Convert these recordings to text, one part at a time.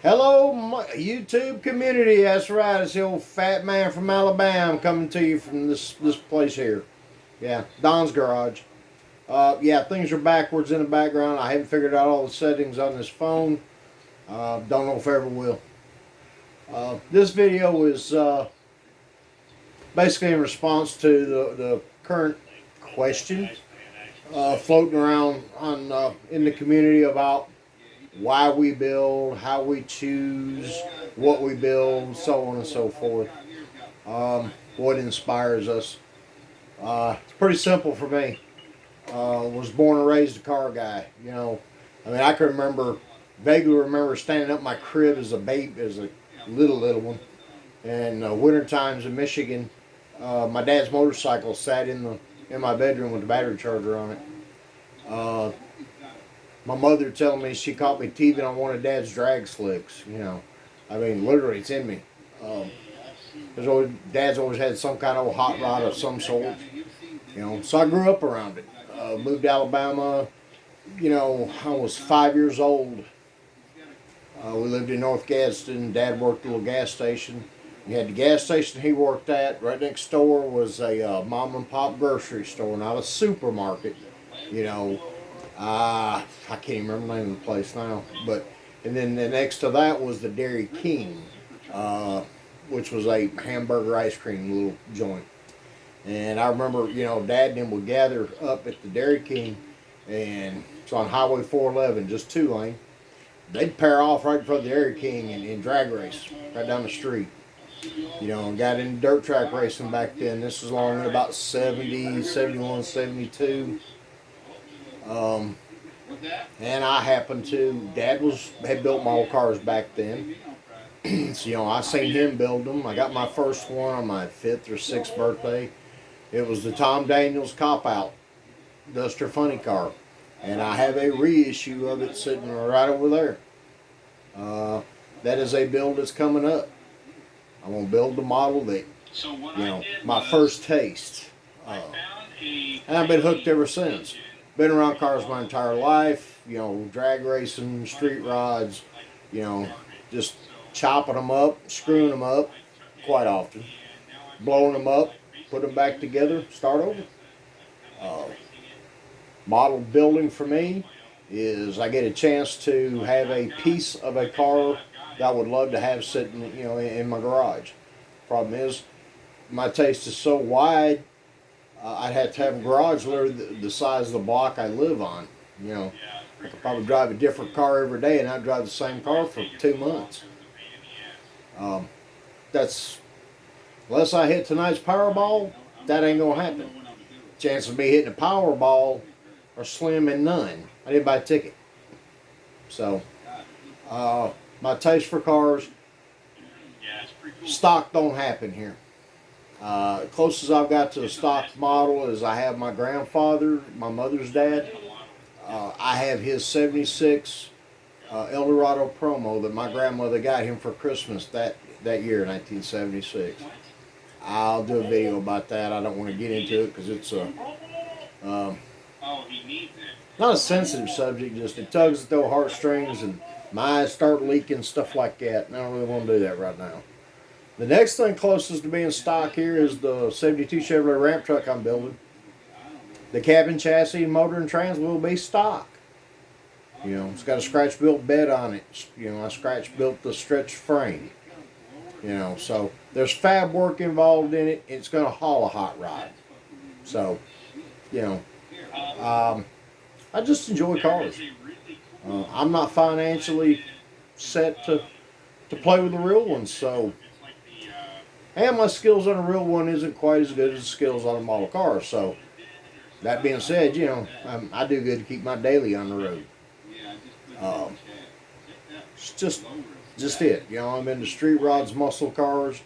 Hello, YouTube community. That's right. It's the old fat man from Alabama coming to you from this place here. Yeah, Don's Garage. Yeah, things are backwards in the background. I haven't figured out all the settings on this phone. Don't know if I ever will. This video is basically in response to the current question floating around on in the community about why we build, how we choose what we build, so on and so forth. What inspires us. It's pretty simple for me. Was born and raised a car guy. I mean, I can vaguely remember standing up in my crib as a baby, as a little one. And winter times in Michigan, my dad's motorcycle sat in my bedroom with the battery charger on it. My mother telling me she caught me teething on one of Dad's drag slicks. I mean, literally, it's in me. Dad's always had some kind of hot rod of some sort. So I grew up around it. Moved to Alabama. I was 5 years old. We lived in North Gadsden. Dad worked at a little gas station. We had the gas station he worked at. Right next door was a mom and pop grocery store, not a supermarket. I can't even remember the name of the place now. And then next to that was the Dairy King, which was a hamburger ice cream little joint. And I remember, Dad and them would gather up at the Dairy King, and it's on Highway 411, just 2-lane. They'd pair off right in front of the Dairy King and drag race right down the street. And got into dirt track racing back then. This was along in about 70, 71, 72. And I happened to, Dad had built my old cars back then. So, I seen him build them. I got my first one on my 5th or 6th birthday. It was the Tom Daniels Cop-Out Duster Funny Car. And I have a reissue of it sitting right over there. That is a build that's coming up. I'm going to build the model that, my first taste. And I've been hooked ever since. Been around cars my entire life, drag racing, street rods, just chopping them up, screwing them up quite often, blowing them up, put them back together, start over. Model building for me is I get a chance to have a piece of a car that I would love to have sitting, in my garage. Problem is, my taste is so wide, I'd have to have a garage literally the size of the block I live on. I could probably drive a different car every day, and I'd drive the same car for 2 months. That's, unless I hit tonight's Powerball, that ain't gonna happen. Chances of me hitting a Powerball are slim and none. I didn't buy a ticket. So, my taste for cars, stock don't happen here. Closest I've got to a stock model is I have my grandfather, my mother's dad. I have his 76 Eldorado Promo that my grandmother got him for Christmas that year, 1976. I'll do a video about that. I don't want to get into it because it's not a sensitive subject, just it tugs at the heartstrings and my eyes start leaking, stuff like that. And I don't really want to do that right now. The next thing closest to being stock here is the 72 Chevrolet ramp truck I'm building. The cabin chassis, motor, and trans will be stock. It's got a scratch-built bed on it. I scratch-built the stretch frame. So there's fab work involved in it. It's going to haul a hot rod. So, I just enjoy cars. I'm not financially set to play with the real ones, so... And my skills on a real one isn't quite as good as the skills on a model car. So, that being said, I do good to keep my daily on the road. It's just it. I'm into street rods, muscle cars,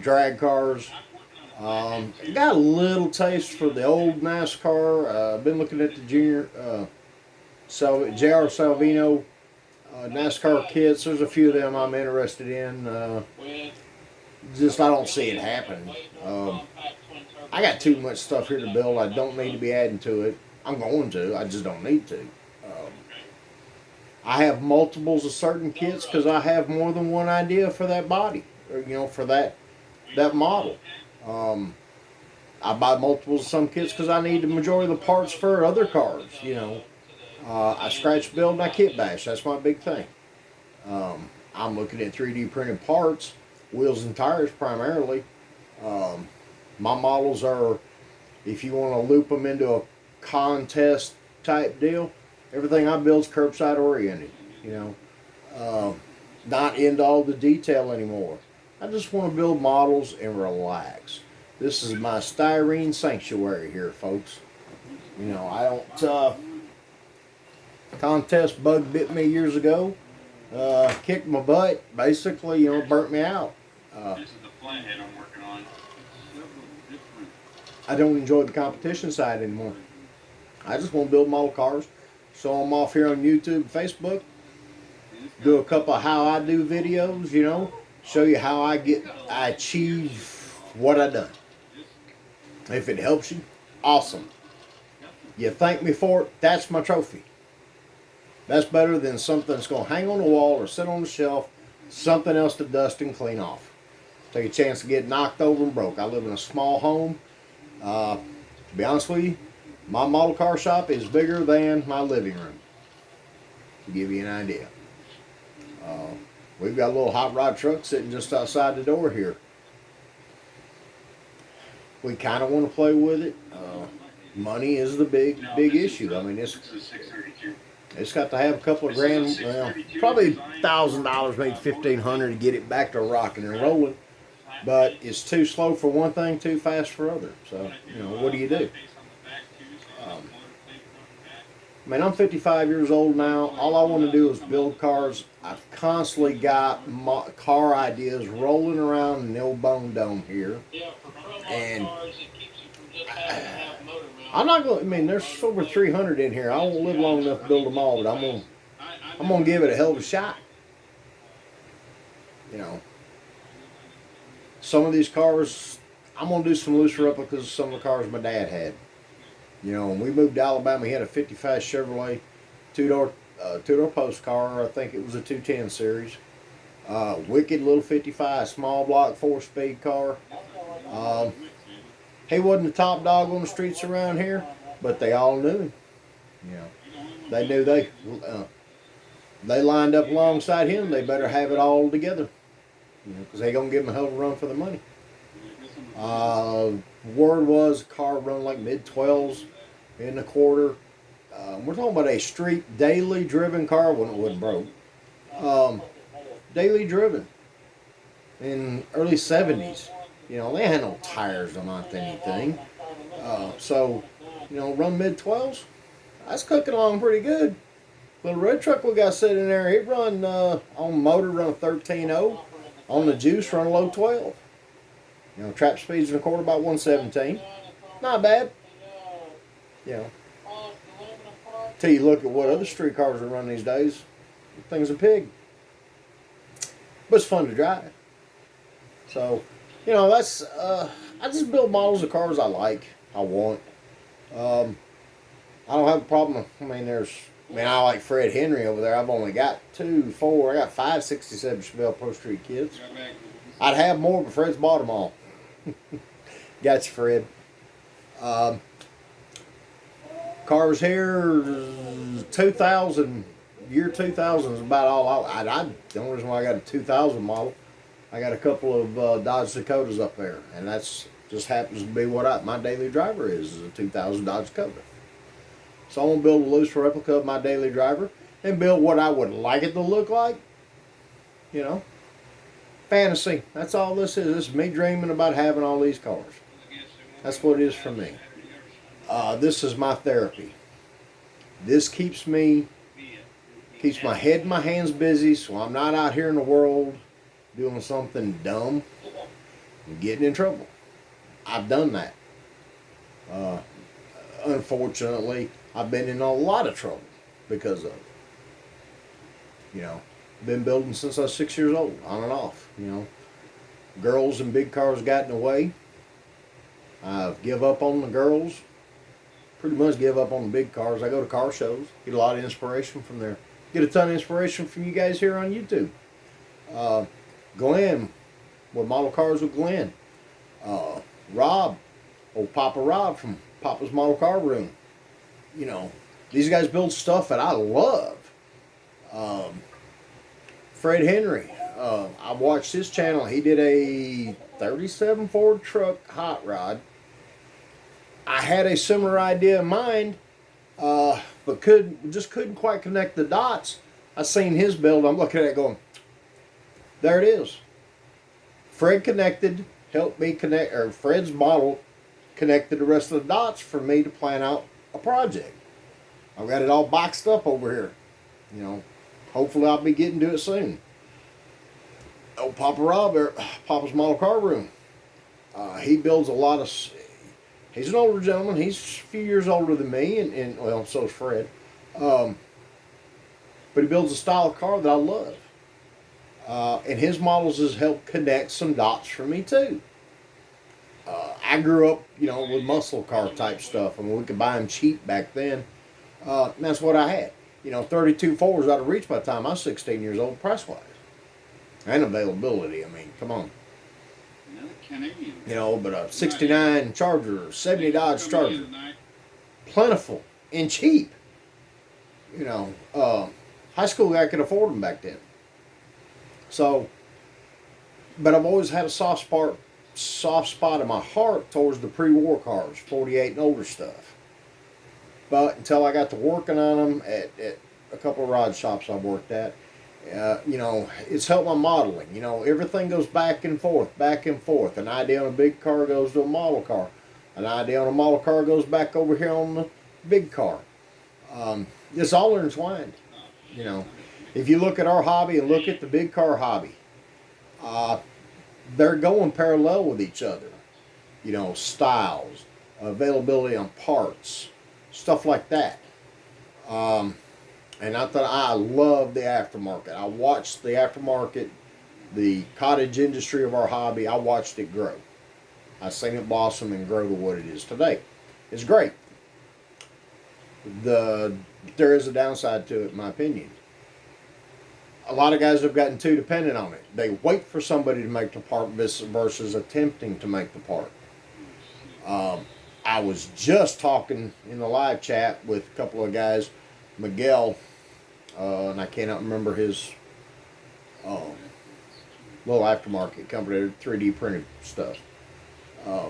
drag cars. Got a little taste for the old NASCAR. I've been looking at the J.R. Salvino NASCAR kits. There's a few of them I'm interested in. Just I don't see it happening. I got too much stuff here to build. I don't need to be adding to it. I'm going to. I just don't need to. I have multiples of certain kits because I have more than one idea for that body, or for that model. Um, I buy multiples of some kits because I need the majority of the parts for other cars. I scratch build and I kit bash. That's my big thing. I'm looking at 3D printed parts, wheels and tires primarily. Um, my models are, if you want to loop them into a contest type deal, everything I build is curbside oriented. You know, not into all the detail anymore. I just want to build models and relax. This is my styrene sanctuary here, folks. I don't. Contest bug bit me years ago. Kicked my butt. Basically, burnt me out. This is the flathead I'm working on. I don't enjoy the competition side anymore. I just want to build model cars. So I'm off here on YouTube and Facebook. Do a couple of how I do videos, show you how I achieve what I done. If it helps you, awesome. You thank me for it, that's my trophy. That's better than something that's going to hang on the wall or sit on the shelf, something else to dust and clean off. Take a chance to get knocked over and broke. I live in a small home. To be honest with you, my model car shop is bigger than my living room, to give you an idea. We've got a little hot rod truck sitting just outside the door here. We kind of want to play with it. Money is the big issue. I mean, it's got to have a couple of grand, probably $1,000, maybe $1,500 to get it back to rocking and rolling. But it's too slow for one thing, too fast for other. So, what do you do? I'm 55 years old now. All I want to do is build cars. I've constantly got car ideas rolling around in the old Bone Dome here. And I'm not going to, there's over 300 in here. I won't live long enough to build them all, but I'm going to give it a hell of a shot. Some of these cars, I'm going to do some loose replicas of some of the cars my dad had. When we moved to Alabama, he had a 55 Chevrolet two-door post car. I think it was a 210 series. Wicked little 55, small block, 4-speed car. He wasn't the top dog on the streets around here, but they all knew him. They knew they lined up alongside him. They better have it all together, because they gonna give him a hell of a run for the money. Word was the car run like mid-12s in the quarter. We're talking about a street daily driven car when it wasn't broke. Daily driven in early 70s. They had no tires on anything. So, run mid-12s. That's cooking along pretty good. Little red truck we got sitting there, it run on motor, run a 13.0. On the juice, run a low 12. Trap speeds in a quarter about 117. Not bad. Till you look at what other street cars are running these days, thing's a pig. But it's fun to drive. So, that's I just build models of cars I like, I want. I don't have a problem. I like Fred Henry over there. I've only got 5 67 Chevelle Pro Street kits. I'd have more, but Fred's bought them all. Gotcha, Fred. Cars here, 2000, year 2000 is about all the only reason why I got a 2000 model, I got a couple of Dodge Dakotas up there, and that's just happens to be what my daily driver is a 2000 Dodge Dakota. So I'm going to build a loose replica of my daily driver and build what I would like it to look like. Fantasy. That's all this is. This is me dreaming about having all these cars. That's what it is for me. This is my therapy. This keeps my head and my hands busy, so I'm not out here in the world doing something dumb and getting in trouble. I've done that. Unfortunately, I've been in a lot of trouble because of it. Been building since I was 6 years old, on and off. Girls and big cars got in the way. I've give up on the girls. Pretty much give up on the big cars. I go to car shows, get a lot of inspiration from there. get a ton of inspiration from you guys here on YouTube. Glenn, with Model Cars with Glenn. Rob, old Papa Rob from Papa's Model Car Room. You know, these guys build stuff that I love. Fred Henry, I watched his channel. He did a 37 Ford truck hot rod. I had a similar idea in mind, but couldn't quite connect the dots. I seen his build. I'm looking at it going, there it is. Fred connected, helped me connect, or Fred's model connected the rest of the dots for me to plan out a project. I've got it all boxed up over here. You know, hopefully I'll be getting to it soon. Oh, Papa Rob, Papa's Model Car Room. He builds a lot of. He's an older gentleman. He's a few years older than me, and well, so is Fred. But he builds a style of car that I love. And his models has helped connect some dots for me too. I grew up, you know, with muscle car type stuff. I mean, we could buy them cheap back then. And that's what I had. You know, 32 Fords out of reach by the time I was 16 years old, price-wise. And availability. I mean, come on. You know, but a 69 Charger, 70 Dodge Charger. Plentiful and cheap. You know, high school guy could afford them back then. So, but I've always had a soft spot in my heart towards the pre-war cars, 48 and older stuff. But until I got to working on them at a couple of rod shops I worked at, you know, it's helped my modeling. You know, everything goes back and forth, back and forth. An idea on a big car goes to a model car. An idea on a model car goes back over here on the big car. It's all intertwined, you know. If you look at our hobby and look at the big car hobby, they're going parallel with each other. You know, styles, availability on parts, stuff like that. And I thought I love the aftermarket. I watched the aftermarket, the cottage industry of our hobby. I watched it grow. I've seen it blossom and grow to what it is today. It's great. There is a downside to it, in my opinion. A lot of guys have gotten too dependent on it. They wait for somebody to make the part versus attempting to make the part. I was just talking in the live chat with a couple of guys, Miguel, and I cannot remember his little aftermarket company, 3D printed stuff. I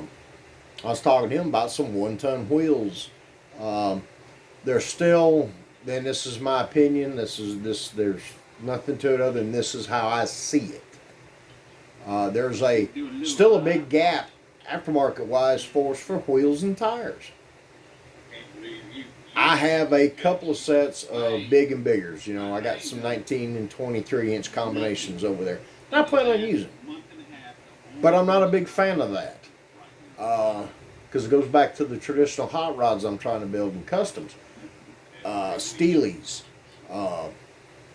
was talking to him about some 1-ton wheels. They're still, and this is my opinion, there's nothing to it other than this is how I see it. There's still a big gap aftermarket wise for us for wheels and tires. I have a couple of sets of big and biggers. You know, I got some 19 and 23 inch combinations over there and I plan on using, but I'm not a big fan of that because it goes back to the traditional hot rods I'm trying to build in customs. Steelies,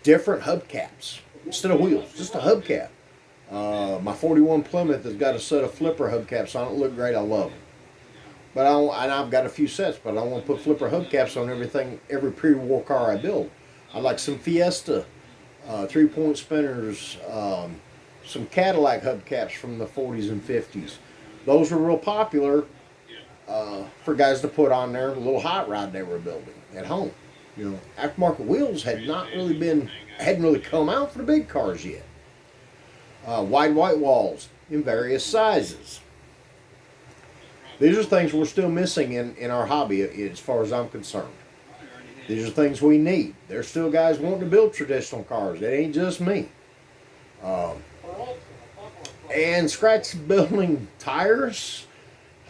different hubcaps instead of wheels, just a hubcap. My 41 Plymouth has got a set of flipper hubcaps on it. Look great, I love them. But I've got a few sets, but I don't want to put flipper hubcaps on every pre-war car I build. I like some Fiesta, 3-point spinners, some Cadillac hubcaps from the 40s and 50s. Those were real popular for guys to put on their little hot rod they were building at home. You know, aftermarket wheels hadn't really come out for the big cars yet. Wide white walls in various sizes. These are things we're still missing in our hobby as far as I'm concerned. These are things we need. There's still guys wanting to build traditional cars. It ain't just me. And scratch building tires,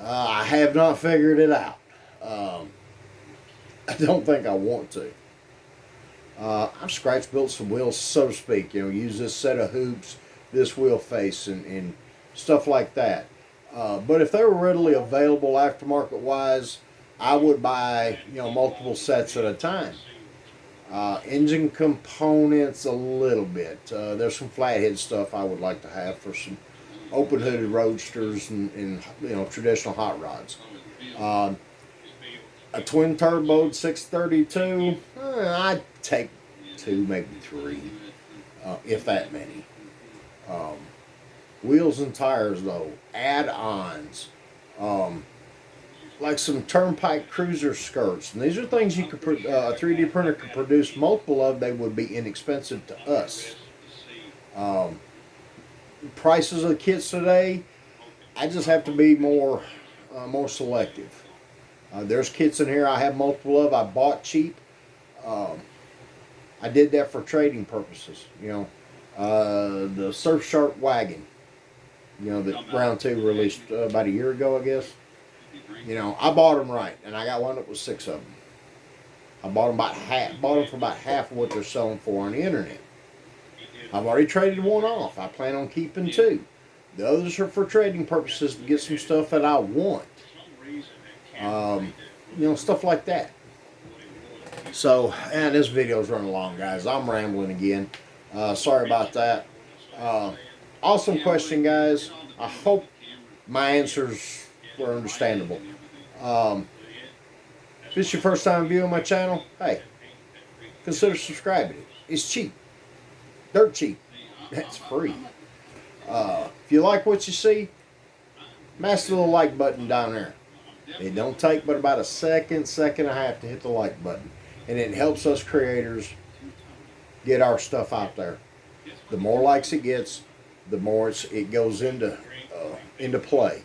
I have not figured it out. I don't think I want to. I've scratch built some wheels, so to speak. You know, use this set of hoops, this wheel face, and stuff like that. But if they were readily available aftermarket wise, I would buy, you know, multiple sets at a time. Engine components a little bit. There's some flathead stuff I would like to have for some open hooded roadsters and you know, traditional hot rods. A twin turboed 632, I'd take 2, maybe 3, if that many. Wheels and tires, though, add-ons, like some Turnpike Cruiser skirts. And these are things you could, a 3D printer could produce multiple of. They would be inexpensive to us. Prices of the kits today, I just have to be more selective. There's kits in here I have multiple of. I bought cheap. I did that for trading purposes. You know, the Surfshark wagon, you know, that Round 2 released about a year ago, I guess. You know, I bought them right, and I got one that was 6 of them. I bought them for about half of what they're selling for on the internet. I've already traded one off. I plan on keeping 2. The others are for trading purposes to get some stuff that I want. You know, stuff like that. So, and this video's running long, guys. I'm rambling again. Sorry about that. Awesome question, guys. I hope my answers were understandable. If it's your first time viewing my channel, hey, consider subscribing. It's cheap. Dirt cheap. It's free. If you like what you see, smash the little like button down there. It don't take but about a second and a half to hit the like button. And it helps us creators get our stuff out there. The more likes it gets, the more it goes into play.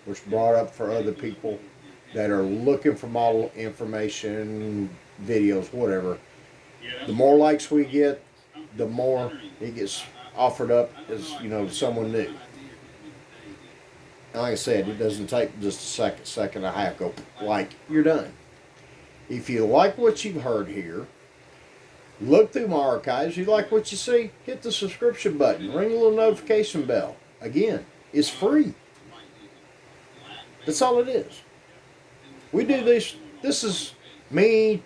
Which brought up for other people that are looking for model information, videos, whatever. The more likes we get, the more it gets offered up as, you know, to someone new. And like I said, it doesn't take just a second and a half. Go like, you're done. If you like what you've heard here, look through my archives. You like what you see, hit the subscription button. Ring the little notification bell. Again, it's free. That's all it is. We do this. This is me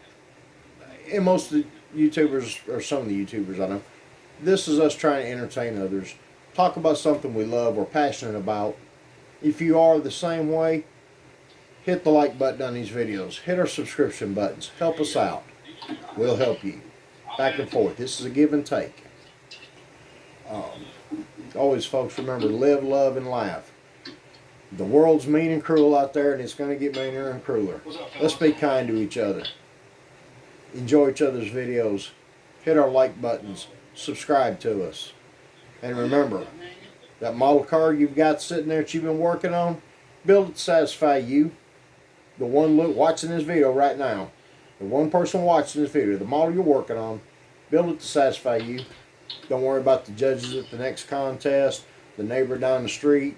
and most of the YouTubers, or some of the YouTubers I know. This is us trying to entertain others. Talk about something we love or passionate about. If you are the same way, hit the like button on these videos. Hit our subscription buttons. Help us out. We'll help you. Back and forth. This is a give and take. Always, folks, remember, live, love, and laugh. The world's mean and cruel out there, and it's going to get meaner and crueler. Let's be kind to each other. Enjoy each other's videos. Hit our like buttons. Subscribe to us. And remember, that model car you've got sitting there that you've been working on, build it to satisfy you. The one watching this video right now, the one person watching this video, the model you're working on, build it to satisfy you. Don't worry about the judges at the next contest, the neighbor down the street.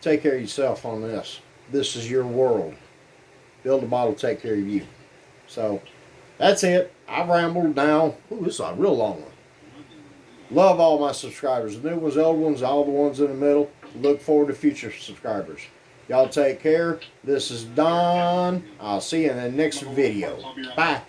Take care of yourself on this. This is your world. Build a model, take care of you. So, that's it. I've rambled now. Ooh, this is a real long one. Love all my subscribers. The new ones, the old ones, all the ones in the middle. Look forward to future subscribers. Y'all take care. This is Don. I'll see you in the next video. Bye.